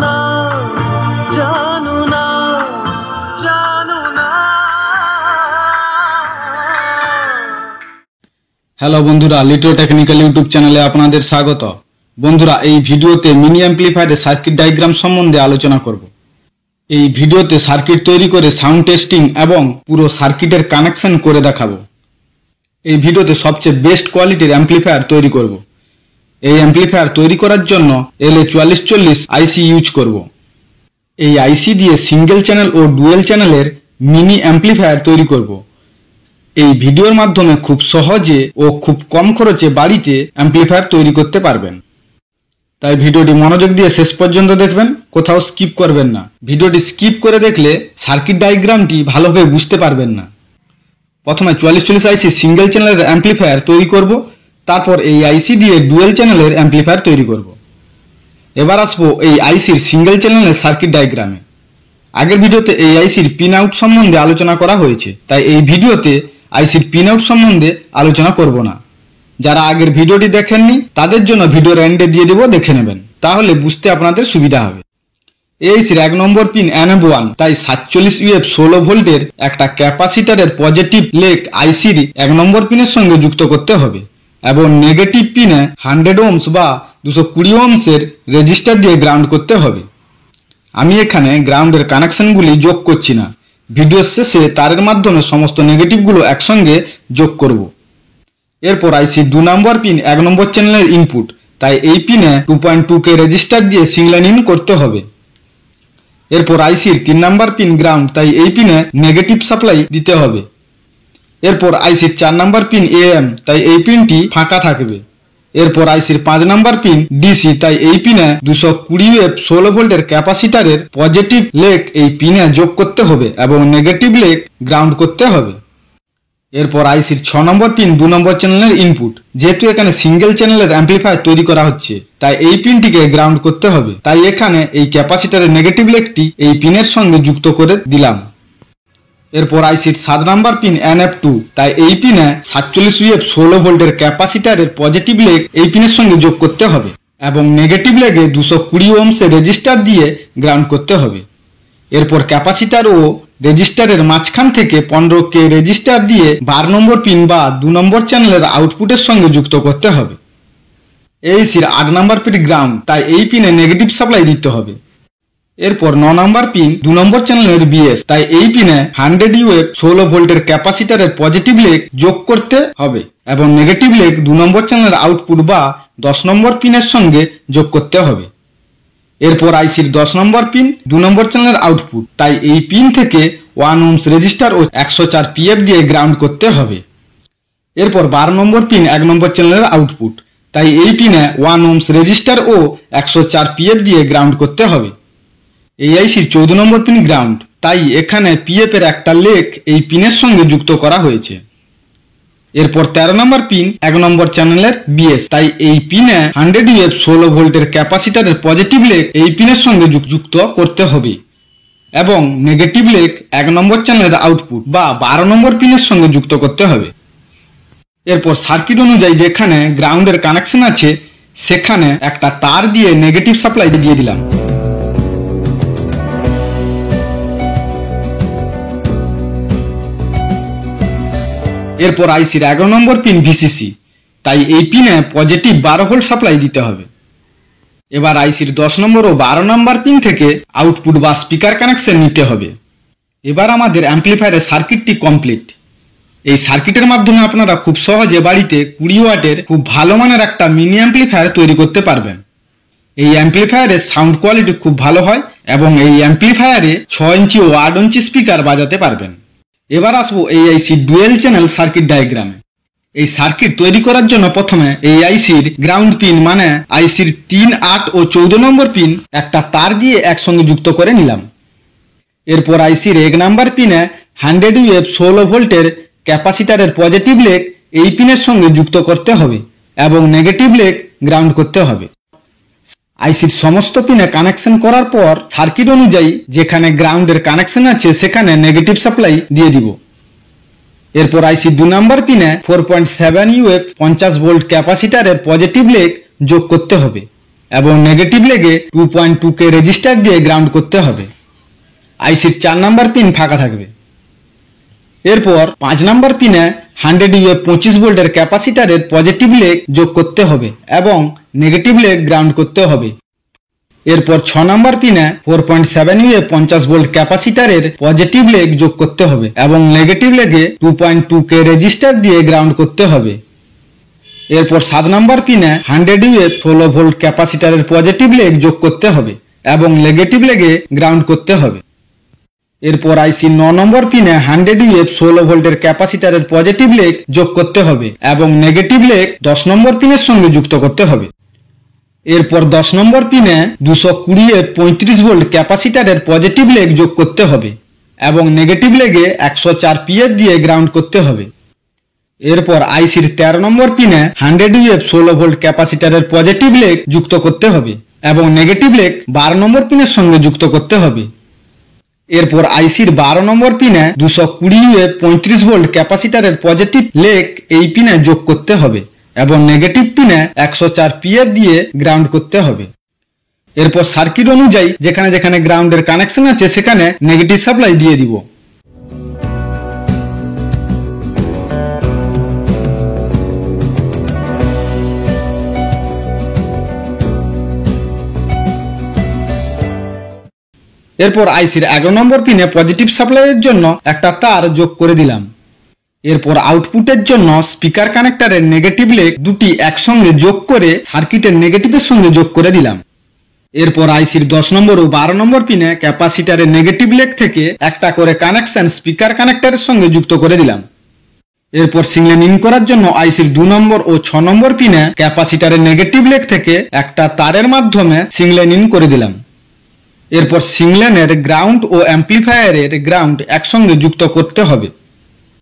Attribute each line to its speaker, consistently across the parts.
Speaker 1: না জানো না জানো না।
Speaker 2: হ্যালো বন্ধুরা, লিটো টেকনিক্যাল ইউটিউব চ্যানেলে আপনাদের স্বাগত। বন্ধুরা, এই ভিডিওতে মিনি অ্যাম্প্লিফায়ারের সার্কিট ডায়াগ্রাম সম্বন্ধে আলোচনা করব। এই ভিডিওতে সার্কিট তৈরি করে সাউন্ড টেস্টিং এবং পুরো সার্কিটের কানেকশন করে দেখাবো। এই ভিডিওতে সবচেয়ে বেস্ট কোয়ালিটির অ্যাম্প্লিফায়ার তৈরি করব। এই অ্যাম্প্লিফায়ার তৈরি করার জন্য LA4440 আইসি ইউজ করব। এই আইসি দিয়ে সিঙ্গেল চ্যানেল ও ডুয়েল চ্যানেলের মিনি অ্যাম্প্লিফায়ার তৈরি করব। এই ভিডিওর মাধ্যমে খুব সহজে ও খুব কম খরচে বাড়িতে অ্যাম্প্লিফায়ার তৈরি করতে পারবেন। তাই ভিডিওটি মনোযোগ দিয়ে শেষ পর্যন্ত দেখবেন, কোথাও স্কিপ করবেন না। ভিডিওটি স্কিপ করে দেখলে সার্কিট ডায়াগ্রামটি ভালোভাবে বুঝতে পারবেন না। প্রথমে 4440 আইসি সিঙ্গেল চ্যানেলের অ্যাম্প্লিফায়ার তৈরি করব, তারপর এই আইসি দিয়ে ডুয়েল চ্যানেলের অ্যাম্প্লিফায়ার তৈরি করব। এবার আসবো এই আইসির সিঙ্গেল চ্যানেলের সার্কিট ডায়াগ্রামে। আগের ভিডিওতে এই আইসির পিন আউট সম্বন্ধে আলোচনা করা হয়েছে, তাই এই ভিডিওতে আইসির পিন আউট সম্বন্ধে আলোচনা করব না। যারা আগের ভিডিওটি দেখেননি তাদের জন্য ভিডিওর এন্ডে দিয়ে দেবো, দেখে নেবেন, তাহলে বুঝতে আপনাদের সুবিধা হবে। এই আইসির 1 নম্বর পিন NF1, তাই 47 UF 16 ভোল্টের একটা ক্যাপাসিটরের পজিটিভ লেগ আইসির 1 নম্বর পিনের সঙ্গে যুক্ত করতে হবে এবং নেগেটিভ পিনে 100 ওহমস বা 220 ওহমসের রেজিস্টার দিয়ে গ্রাউন্ড করতে হবে। আমি এখানে গ্রাউন্ডের কানেকশনগুলি যোগ করছি না, ভিডিওর শেষে তারের মাধ্যমে সমস্ত নেগেটিভগুলো একসঙ্গে যোগ করব। এরপর আইসি 2 নম্বর পিন 1 নম্বর চ্যানেলের ইনপুট, তাই এই পিনে 2.2K রেজিস্টার দিয়ে সিঙ্গেল ইন করতে হবে। এরপর আইসির 3 নম্বর পিন গ্রাউন্ড, তাই এই পিনে নেগেটিভ সাপ্লাই দিতে হবে। এরপর আইসির 4 নম্বর পিন AM, তাই এই পিনটি ফাঁকা থাকবে। এরপর আইসির 5 নম্বর পিন DC, তাই এই পিনে 220 UF 16 ভোল্টের ক্যাপাসিটরের পজিটিভ লেগ এই পিনে যোগ করতে হবে এবং নেগেটিভ লেগ গ্রাউন্ড করতে হবে। এরপর আইসির 6 নম্বর পিন 2 নম্বর চ্যানেলের ইনপুট, যেহেতু এখানে সিঙ্গেল চ্যানেলের অ্যাম্প্লিফায়ার তৈরি করা হচ্ছে তাই এই পিনটিকে গ্রাউন্ড করতে হবে, তাই এখানে এই ক্যাপাসিটরের নেগেটিভ লেগটি এই পিনের সঙ্গে যুক্ত করে দিলাম। এরপর আইসির 7 নম্বর পিন NF2, তাই এই পিনে 47 UF 16 ভোল্টের ক্যাপাসিটরের পজিটিভ লেগ এই পিনের সঙ্গে যোগ করতে হবে এবং নেগেটিভ লেগে 220 ওহমসের রেজিস্টার দিয়ে গ্রাউন্ড করতে হবে। এরপর ক্যাপাসিটর ও রেজিস্টারের মাঝখান থেকে 15K রেজিস্টার দিয়ে 12 নম্বর পিন বা 2 নম্বর চ্যানেলের আউটপুটের সঙ্গে যুক্ত করতে হবে। এইসির 8 নম্বর পিন গ্রাউন্ড, তাই এই পিনে নেগেটিভ সাপ্লাই দিতে হবে। এরপর 9 নম্বর পিন 2 নম্বর চ্যানেলের BS, তাই এই পিনে 100 UF 16 ভোল্টের ক্যাপাসিটরের পজিটিভ লেগ যোগ করতে হবে এবং নেগেটিভ লেগ 2 নম্বর চ্যানেলের আউটপুট বা 10 নম্বর পিনের সঙ্গে যোগ করতে হবে। এরপর আইসির 10 নম্বর পিন 2 নম্বর চ্যানেলের আউটপুট, তাই এই পিন থেকে 1 ওহমস রেজিস্টার ও 104 PF দিয়ে গ্রাউন্ড করতে হবে। এরপর 12 নম্বর পিন 1 নম্বর চ্যানেলের আউটপুট, তাই এই পিনে 1 ওহমস রেজিস্টার ও 104 PF দিয়ে গ্রাউন্ড করতে হবে। এই আইসির 14 নম্বর পিন গ্রাউন্ড, তাই এখানে PF এর একটা লেগ এই পিনের সঙ্গে যুক্ত করা হয়েছে। এরপর 13 নম্বর পিন 1 নম্বর চ্যানেলের BS, তাই এই পিনে 100 UF 16 ভোল্টের ক্যাপাসিটরের পজিটিভ লেগ এই পিনের সঙ্গে যুক্ত করতে হবে এবং নেগেটিভ লেগ 1 নম্বর চ্যানেলের আউটপুট বা 12 নম্বর পিনের সঙ্গে যুক্ত করতে হবে। এরপর সার্কিট অনুযায়ী যেখানে গ্রাউন্ডের কানেকশন আছে সেখানে একটা তার দিয়ে নেগেটিভ সাপ্লাই দিয়ে দিলাম। এরপর আইসির 11 নম্বর পিন VCC, তাই এই পিনে পজিটিভ 12 ভোল্ট সাপ্লাই দিতে হবে। এবার আইসির 10 নম্বর ও 12 নম্বর পিন থেকে আউটপুট বা স্পিকার কানেকশন নিতে হবে। এবার আমাদের অ্যাম্প্লিফায়ারের সার্কিটটি কমপ্লিট। এই সার্কিটের মাধ্যমে আপনারা খুব সহজে বাড়িতে 20 ওয়াটের খুব ভালো মানের একটা মিনি অ্যাম্প্লিফায়ার তৈরি করতে পারবেন। এই অ্যাম্প্লিফায়ারের সাউন্ড কোয়ালিটি খুব ভালো হয় এবং এই অ্যাম্প্লিফায়ারে 6 ইঞ্চি ও 8 ইঞ্চি স্পিকার বাজাতে পারবেন। এবার আসবো এই আইসির ডুয়েল চ্যানেল সার্কিট ডায়াগ্রামে। এই সার্কিট তৈরি করার জন্য প্রথমে এই আইসির গ্রাউন্ড পিন মানে আইসির 3, 8 ও 14 নম্বর পিন একটা তার দিয়ে একসঙ্গে যুক্ত করে নিলাম। এরপর আইসির 1 নম্বর পিনে 100 UF 16 ভোল্টের ক্যাপাসিটরের পজিটিভ লেগ এই পিনের সঙ্গে যুক্ত করতে হবে এবং নেগেটিভ লেগ গ্রাউন্ড করতে হবে। আইসির সমস্ত পিনে কানেকশন করার পর সার্কিট অনুযায়ী যেখানে গ্রাউন্ডের কানেকশন আছে সেখানে নেগেটিভ সাপ্লাই দিয়ে দিব। এরপর আইসি 2 নম্বর পিনে 4.7 UF 50 ভোল্ট ক্যাপাসিটরের পজিটিভ লেগ যোগ করতে হবে এবং নেগেটিভ লেগে 2.2K রেজিস্টার দিয়ে গ্রাউন্ড করতে হবে। আইসির 4 নম্বর পিন ফাঁকা থাকবে। এরপর 5 নম্বর পিনে 100 UA 25 ভোল্টের ক্যাপাসিটারের পজিটিভ লেগ যোগ করতে হবে এবং নেগেটিভ লেগ গ্রাউন্ড করতে হবে। এরপর 6 নম্বর পিনে 4.7 UA 50 ভোল্ট ক্যাপাসিটারের পজিটিভ লেগ যোগ করতে হবে এবং নেগেটিভ লেগে 2.2K রেজিস্টার দিয়ে গ্রাউন্ড করতে হবে। এরপর 7 নম্বর পিনে 100 UA 16 ভোল্ট ক্যাপাসিটারের পজিটিভ লেগ যোগ করতে হবে এবং নেগেটিভ লেগে গ্রাউন্ড করতে হবে। এরপর আইসি 9 নম্বর পিনে 100 UA 16 ভোল্টের ক্যাপাসিটারের পজিটিভ লেগ যোগ করতে হবে এবং নেগেটিভ লেগ 10 নম্বর পিনের সঙ্গে যুক্ত করতে হবে। এরপর 10 নম্বর পিনে 220 UA 35 ভোল্ট ক্যাপাসিটারের পজিটিভ লেগ যোগ করতে হবে এবং নেগেটিভ লেগে 104 PF দিয়ে গ্রাউন্ড করতে হবে। এরপর আইসির 13 নম্বর পিনে 100 UA 16 ভোল্ট ক্যাপাসিটারের পজিটিভ লেগ যুক্ত করতে হবে এবং নেগেটিভ লেগ 12 নম্বর পিনের সঙ্গে যুক্ত করতে হবে। এরপর আইসির 12 নম্বর পিনে 220 UA 35 ভোল্ট ক্যাপাসিটারের পজিটিভ লেগ এই পিনে যোগ করতে হবে এবং নেগেটিভ পিনে 104 PF দিয়ে গ্রাউন্ড করতে হবে। এরপর সার্কিট অনুযায়ী যেখানে যেখানে গ্রাউন্ডের কানেকশন আছে সেখানে নেগেটিভ সাপ্লাই দিয়ে দিব। এরপর আইসির 11 নম্বর পিনে পজিটিভ সাপ্লাইয়ের জন্য একটা তার যোগ করে দিলাম। এরপর আউটপুটের জন্য স্পিকার কানেক্টরের নেগেটিভ লেগ দুটি একসঙ্গে যোগ করে সার্কিটের নেগেটিভের সঙ্গে যোগ করে দিলাম। এরপর আইসির 10 নম্বর ও 12 নম্বর পিনে ক্যাপাসিটারের নেগেটিভ লেগ থেকে একটা করে কানেকশন স্পিকার কানেক্টরের সঙ্গে যুক্ত করে দিলাম। এরপর সিংলেন ইন করার জন্য আইসির 2 নম্বর ও 6 নম্বর পিনে ক্যাপাসিটারের নেগেটিভ লেগ থেকে একটা তারের মাধ্যমে সিংলেন ইন করে দিলাম। এরপর সিংলেনের গ্রাউন্ড ও অ্যাম্প্লিফায়ারের গ্রাউন্ড একসঙ্গে যুক্ত করতে হবে।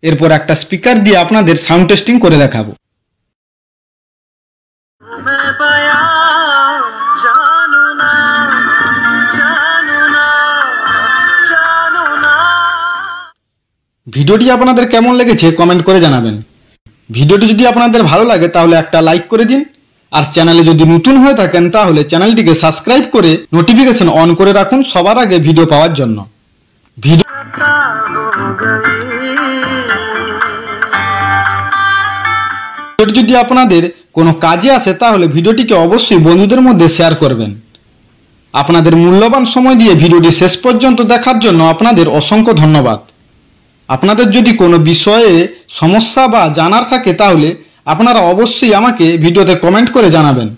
Speaker 2: এরপর একটা স্পিকার দিয়ে আপনাদের সাউন্ড টেস্টিং করে দেখাবো। ভিডিওটি আপনাদের কেমন লেগেছে কমেন্ট করে জানাবেন। ভিডিওটি যদি আপনাদের ভালো লাগে তাহলে একটা লাইক করে দিন, আর চ্যানেলে যদি নতুন হয়ে থাকেন তাহলে চ্যানেলটিকে সাবস্ক্রাইব করে নোটিফিকেশন অন করে রাখুন সবার আগে ভিডিও পাওয়ার জন্য। ভিডিওটি যদি আপনাদের কোনো কাজে আসে তাহলে ভিডিওটিকে অবশ্যই বন্ধুদের মধ্যে শেয়ার করবেন। আপনাদের মূল্যবান সময় দিয়ে ভিডিওটি শেষ পর্যন্ত দেখার জন্য আপনাদের অসংখ্য ধন্যবাদ। আপনাদের যদি কোনো বিষয়ে সমস্যা বা জানার থাকে তাহলে আপনারা অবশ্যই আমাকে ভিডিওতে কমেন্ট করে জানাবেন।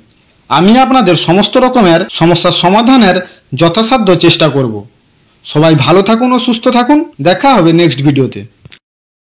Speaker 2: আমি আপনাদের সমস্ত রকমের সমস্যার সমাধানের যথাসাধ্য চেষ্টা করব। সবাই ভালো থাকুন ও সুস্থ থাকুন। দেখা হবে নেক্সট ভিডিওতে।